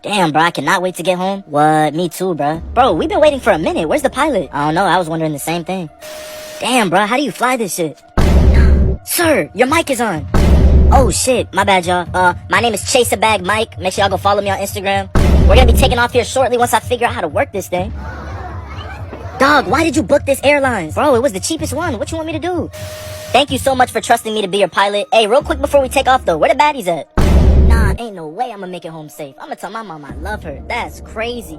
Damn, bro, I cannot wait to get home. What? Me too, bro. Bro, we've been waiting for a minute. Where's the pilot? I don't know. I was wondering the same thing. Damn, bro, how do you fly this shit? Sir, your mic is on. Oh, shit. My bad, y'all. My name is Chase a Bag Mike. Make sure y'all go follow me on Instagram. We're gonna be taking off here shortly once I figure out how to work this thing. Dog, why did you book this airline? Bro, it was the cheapest one. What you want me to do? Thank you so much for trusting me to be your pilot. Hey, real quick before we take off, though, where the baddies at? Nah, ain't no way I'm gonna make it home safe. I'm gonna tell my mom I love her. That's crazy.